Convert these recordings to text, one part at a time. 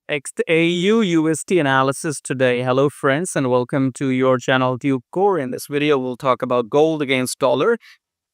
XAUUSD analysis today. Hello friends and welcome to your channel TubeCore. In this video we'll talk about gold against dollar.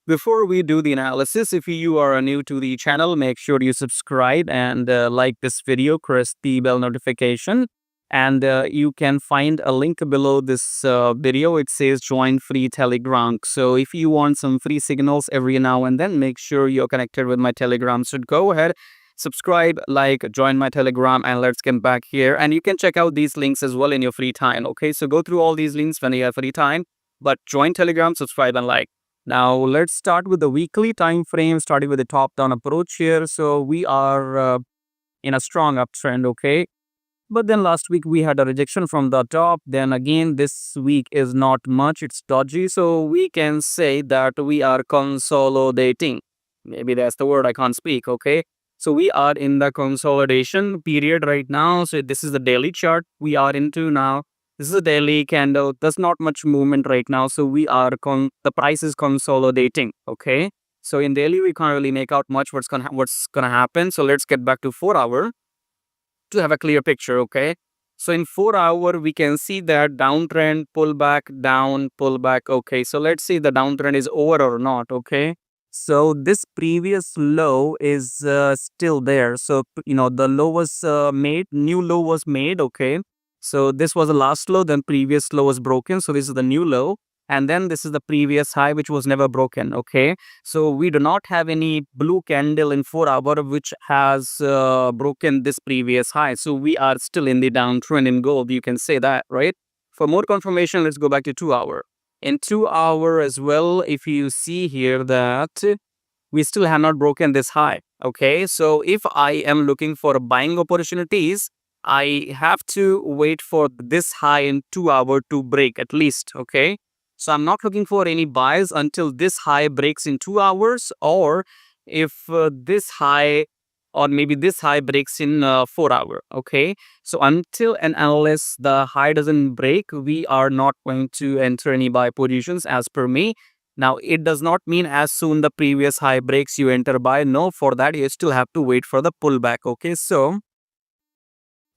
Before we do the analysis, if you are new to the channel, make sure you subscribe and like this video, press the bell notification. And you can find a link below this video. It says join free Telegram. So if you want some free signals every now and then, make sure you're connected with my Telegram. So go ahead, subscribe, like, join my Telegram, and let's get back here. And you can check out these links as well in your free time. Okay, so go through all these links when you have free time, but join Telegram, subscribe, and like. Now let's start with the weekly time frame, starting with the top down approach here. So we are in a strong uptrend, okay, but then last week we had a rejection from the top. Then again this week is not much, it's dodgy, so we can say that we are consolidating. Maybe that's the word I can't speak. Okay, so we are in the consolidation period right now. So this is the daily chart we are into now. This is a daily candle. There's not much movement right now. So we are the price is consolidating. Okay. So in daily, we can't really make out much what's gonna happen. So let's get back to 4-hour to have a clear picture. Okay. So in 4-hour, we can see that downtrend, pullback, down, pullback. Okay. So let's see the downtrend is over or not. Okay. So this previous low is still there. So, the low was made, new low was made. Okay. So this was the last low, then previous low was broken. So this is the new low. And then this is the previous high, which was never broken. Okay. So we do not have any blue candle in 4-hour, which has broken this previous high. So we are still in the downtrend in gold. You can say that, right? For more confirmation, let's go back to 2-hour. In 2-hour as well, if you see here that we still have not broken this high. Okay. So if I am looking for buying opportunities, I have to wait for this high in 2-hour to break at least. Okay. So I'm not looking for any buys until this high breaks in 2 hours, or if this high or maybe this high breaks in 4-hour. Okay. So until and unless the high doesn't break, we are not going to enter any buy positions as per me. Now, it does not mean as soon the previous high breaks, you enter buy. No, for that, you still have to wait for the pullback. Okay. So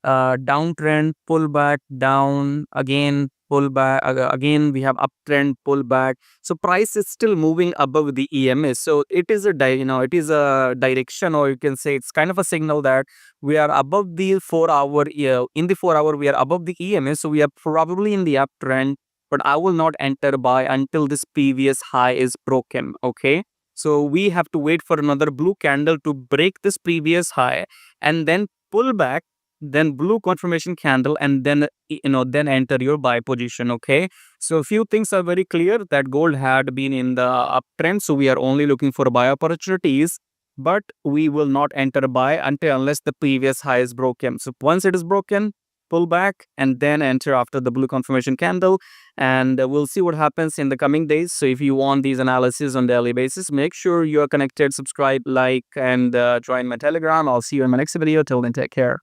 downtrend, pullback, down, again pullback, again we have uptrend, pullback. So price is still moving above the EMS. So it is a it is a direction, or you can say it's kind of a signal that we are above the 4-hour. In the 4-hour we are above the EMS, so we are probably in the uptrend. But I will not enter buy until this previous high is broken. Okay. So we have to wait for another blue candle to break this previous high and then pull back, then blue confirmation candle, and then then enter your buy position. Okay, so a few things are very clear that gold had been in the uptrend, so we are only looking for buy opportunities, but we will not enter buy unless the previous high is broken. So once it is broken, pull back and then enter after the blue confirmation candle, and we'll see what happens in the coming days. So if you want these analysis on daily basis, make sure you are connected, subscribe, like, and join my Telegram. I'll see you in my next video. Till then, take care.